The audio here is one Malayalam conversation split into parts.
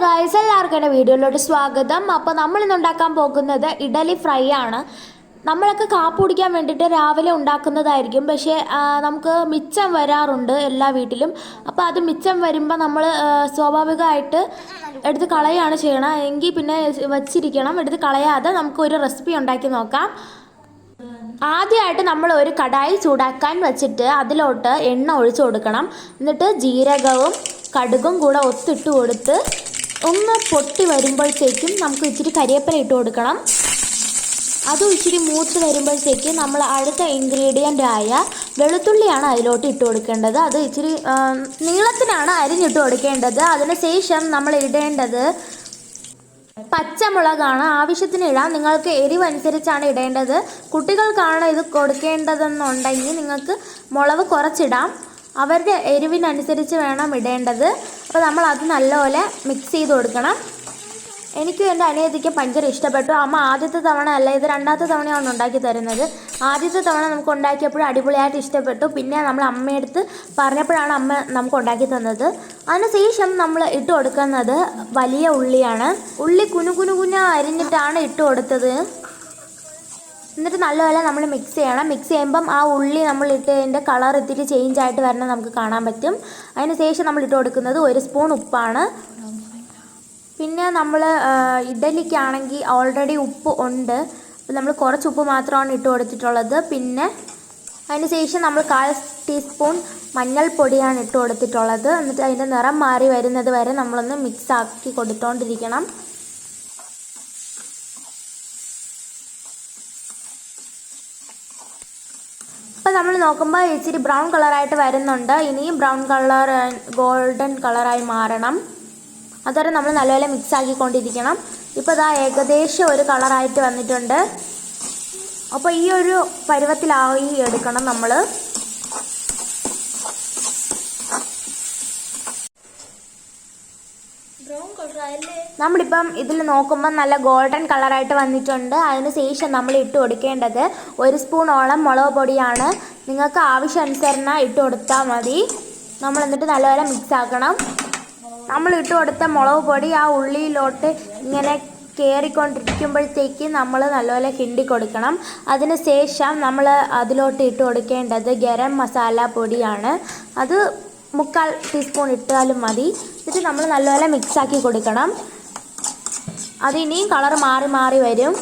ഗായ്സ്, എല്ലാവർക്കും എൻ്റെ വീഡിയോയിലോട്ട് സ്വാഗതം. അപ്പോൾ നമ്മളിന്ന് ഉണ്ടാക്കാൻ പോകുന്നത് ഇഡലി ഫ്രൈ ആണ്. നമ്മളൊക്കെ കാപ്പി കുടിക്കാൻ വേണ്ടിയിട്ട് രാവിലെ ഉണ്ടാക്കുന്നതായിരിക്കും. പക്ഷേ നമുക്ക് മിച്ചം വരാറുണ്ട് എല്ലാ വീട്ടിലും. അപ്പോൾ അത് മിച്ചം വരുമ്പോൾ നമ്മൾ സ്വാഭാവികമായിട്ട് എടുത്ത് കളയുകയാണ് ചെയ്യണം. എങ്കിൽ പിന്നെ വച്ചിരിക്കണം, എടുത്ത് കളയാതെ നമുക്കൊരു റെസിപ്പി ഉണ്ടാക്കി നോക്കാം. ആദ്യമായിട്ട് നമ്മൾ ഒരു കടായി ചൂടാക്കാൻ വെച്ചിട്ട് അതിലോട്ട് എണ്ണ ഒഴിച്ചു കൊടുക്കണം. എന്നിട്ട് ജീരകവും കടുകും കൂടെ ഒത്തിട്ട് കൊടുത്ത് ഒന്ന് പൊട്ടി വരുമ്പോഴത്തേക്കും നമുക്ക് ഇച്ചിരി കരിവേപ്പില ഇട്ട് കൊടുക്കണം. അതും ഇച്ചിരി മൂത്ത് വരുമ്പോഴത്തേക്ക് നമ്മൾ അടുത്ത ഇൻഗ്രീഡിയൻ്റ് ആയ വെളുത്തുള്ളിയാണ് അതിലോട്ട് ഇട്ട് കൊടുക്കേണ്ടത്. അത് ഇച്ചിരി നീളത്തിനാണ് അരിഞ്ഞിട്ട് കൊടുക്കേണ്ടത്. അതിന് ശേഷം നമ്മൾ ഇടേണ്ടത് പച്ചമുളകാണ്. ആവശ്യത്തിന് ഇടാം, നിങ്ങൾക്ക് എരിവനുസരിച്ചാണ് ഇടേണ്ടത്. കുട്ടികൾക്കാണ് ഇത് കൊടുക്കേണ്ടതെന്നുണ്ടെങ്കിൽ നിങ്ങൾക്ക് മുളക് കുറച്ചിടാം, അവരുടെ എരിവിനനുസരിച്ച് വേണം ഇടേണ്ടത്. അപ്പോൾ നമ്മൾ അത് നല്ലപോലെ മിക്സ് ചെയ്ത് കൊടുക്കണം. എനിക്കും എൻ്റെ അനിയത്തിക്ക് ഭയങ്കര ഇഷ്ടപ്പെട്ടു. അമ്മ ആദ്യത്തെ തവണ അല്ല, ഇത് രണ്ടാമത്തെ തവണയാണ് ഉണ്ടാക്കി തരുന്നത്. ആദ്യത്തെ തവണ നമുക്ക് ഉണ്ടാക്കിയപ്പോഴും അടിപൊളിയായിട്ട് ഇഷ്ടപ്പെട്ടു. പിന്നെ നമ്മൾ അമ്മയെടുത്ത് പറഞ്ഞപ്പോഴാണ് അമ്മ നമുക്ക് ഉണ്ടാക്കി തന്നത്. അതിനുശേഷം നമ്മൾ ഇട്ട് കൊടുക്കുന്നത് വലിയ ഉള്ളിയാണ്. ഉള്ളി കുനുകുന അരിഞ്ഞിട്ടാണ് ഇട്ട് കൊടുത്തത്. എന്നിട്ട് നല്ലപോലെ നമ്മൾ മിക്സ് ചെയ്യണം. മിക്സ് ചെയ്യുമ്പം ആ ഉള്ളി നമ്മൾ ഇട്ടതിൻ്റെ കളർ ഇത്തിരി ചേഞ്ച് ആയിട്ട് വരണം നമുക്ക് കാണാൻ പറ്റും. അതിന് ശേഷം നമ്മൾ ഇട്ട് കൊടുക്കുന്നത് 1 സ്പൂൺ ഉപ്പാണ്. പിന്നെ നമ്മൾ ഇഡലിക്കാണെങ്കിൽ ഓൾറെഡി ഉപ്പ് ഉണ്ട്, നമ്മൾ കുറച്ച് ഉപ്പ് മാത്രമാണ് ഇട്ട് കൊടുത്തിട്ടുള്ളത്. പിന്നെ അതിന് ശേഷം നമ്മൾ 1/4 ടീസ്പൂൺ മഞ്ഞൾപ്പൊടിയാണ് ഇട്ട് കൊടുത്തിട്ടുള്ളത്. എന്നിട്ട് അതിൻ്റെ നിറം മാറി വരുന്നത് വരെ നമ്മളൊന്ന് മിക്സ് ആക്കി കൊടുത്തുകൊണ്ടിരിക്കണം. അപ്പോൾ നമ്മൾ നോക്കുമ്പോൾ ഇച്ചിരി ബ്രൗൺ കളറായിട്ട് വരുന്നുണ്ട്. ഇനിയും ബ്രൗൺ കളർ ഗോൾഡൻ കളറായി മാറണം. അതുവരെ നമ്മൾ നല്ലപോലെ മിക്സ് ആക്കിക്കൊണ്ടിരിക്കണം. ഇപ്പോൾ ഇതാ ഏകദേശം ഒരു കളറായിട്ട് വന്നിട്ടുണ്ട്. അപ്പോൾ ഈ ഒരു പരുവത്തിലായി എടുക്കണം നമ്മൾ. നമ്മളിപ്പം ഇതിൽ നോക്കുമ്പോൾ നല്ല ഗോൾഡൻ കളറായിട്ട് വന്നിട്ടുണ്ട്. അതിന് ശേഷം നമ്മൾ ഇട്ട് കൊടുക്കേണ്ടത് 1 സ്പൂണോളം മുളക് പൊടിയാണ്. നിങ്ങൾക്ക് ആവശ്യാനുസരണം ഇട്ട് കൊടുത്താൽ മതി. നമ്മൾ എന്നിട്ട് നല്ലപോലെ മിക്സ് ആക്കണം. നമ്മൾ ഇട്ട് കൊടുത്ത മുളക് പൊടി ആ ഉള്ളിയിലോട്ട് ഇങ്ങനെ കയറിക്കൊണ്ടിരിക്കുമ്പോഴത്തേക്ക് നമ്മൾ നല്ലപോലെ കിണ്ടി കൊടുക്കണം. അതിന് ശേഷം നമ്മൾ അതിലോട്ട് ഇട്ട് കൊടുക്കേണ്ടത് ഗരം മസാല പൊടിയാണ്. അത് 1/4 ടീസ്പൂൺ ഇട്ടാലും മതി. എന്നിട്ട് നമ്മൾ നല്ലപോലെ മിക്സാക്കി കൊടുക്കണം. അതിനിയും കളർ മാറി മാറി വരും.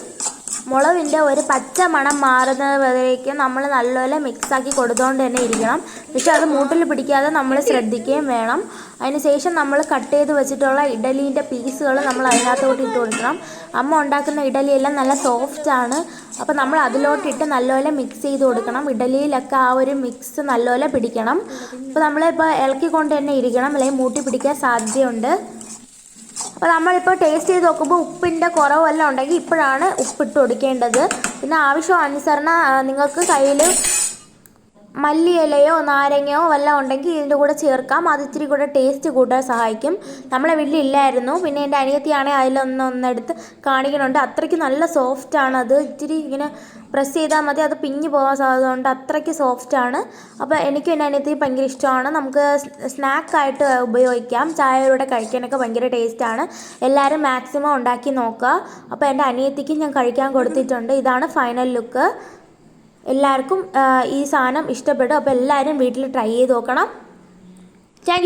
മുളകിൻ്റെ ഒരു പച്ച മണം മാറുന്നത് വരേക്കും നമ്മൾ നല്ലപോലെ മിക്സാക്കി കൊടുത്തുകൊണ്ട് തന്നെ ഇരിക്കണം. പക്ഷെ അത് മൂട്ടിൽ പിടിക്കാതെ നമ്മൾ ശ്രദ്ധിക്കുകയും വേണം. അതിന് ശേഷം നമ്മൾ കട്ട് ചെയ്ത് വെച്ചിട്ടുള്ള ഇഡലീൻ്റെ പീസുകൾ നമ്മൾ അതിനകത്തോട്ട് ഇട്ട് കൊടുക്കണം. അമ്മ ഉണ്ടാക്കുന്ന ഇഡലിയെല്ലാം നല്ല സോഫ്റ്റാണ്. അപ്പോൾ നമ്മൾ അതിലോട്ടിട്ട് നല്ലപോലെ മിക്സ് ചെയ്ത് കൊടുക്കണം. ഇഡലിയിലൊക്കെ ആ ഒരു മിക്സ് നല്ലപോലെ പിടിക്കണം. അപ്പോൾ നമ്മളിപ്പോൾ ഇളക്കിക്കൊണ്ട് തന്നെ ഇരിക്കണം, അല്ലെങ്കിൽ മൂട്ടി പിടിക്കാൻ സാധ്യതയുണ്ട്. അപ്പോൾ നമ്മളിപ്പോൾ ടേസ്റ്റ് ചെയ്ത് നോക്കുമ്പോൾ ഉപ്പിൻ്റെ കുറവെല്ലാം ഉണ്ടെങ്കിൽ ഇപ്പോഴാണ് ഉപ്പിട്ട് കൊടുക്കേണ്ടത്. പിന്നെ ആവശ്യാനുസരണം നിങ്ങൾക്ക് കയ്യിൽ മല്ലിയിലയോ നാരങ്ങയോ വല്ലതും ഉണ്ടെങ്കിൽ ഇതിൻ്റെ കൂടെ ചേർക്കാം. അത് ഇച്ചിരി കൂടെ ടേസ്റ്റ് കൂട്ടാൻ സഹായിക്കും. നമ്മളെ വീട്ടിലില്ലായിരുന്നു. പിന്നെ എൻ്റെ അനിയത്തിയാണെങ്കിൽ അതിലൊന്നെടുത്ത് കാണിക്കണുണ്ട്. അത്രയ്ക്ക് നല്ല സോഫ്റ്റാണ്. അത് ഇച്ചിരി ഇങ്ങനെ പ്രസ് ചെയ്താൽ മതി, അത് പിഞ്ഞ് പോകാൻ സാധ്യതയുണ്ട്. അത്രയ്ക്ക് സോഫ്റ്റാണ്. അപ്പോൾ എനിക്കും എൻ്റെ അനിയത്തിക്ക് ഭയങ്കര ഇഷ്ടമാണ്. നമുക്ക് സ്നാക്കായിട്ട് ഉപയോഗിക്കാം, ചായയോടെ കഴിക്കാനൊക്കെ ഭയങ്കര ടേസ്റ്റാണ്. എല്ലാവരും മാക്സിമം ഉണ്ടാക്കി നോക്കുക. അപ്പോൾ എൻ്റെ അനിയത്തിക്ക് ഞാൻ കഴിക്കാൻ കൊടുത്തിട്ടുണ്ട്. ഇതാണ് ഫൈനൽ ലുക്ക്. എല്ലാവർക്കും ഈ സാധനം ഇഷ്ടപ്പെടും. അപ്പോൾ എല്ലാവരും വീട്ടിൽ ട്രൈ ചെയ്ത് നോക്കണം. Thank you.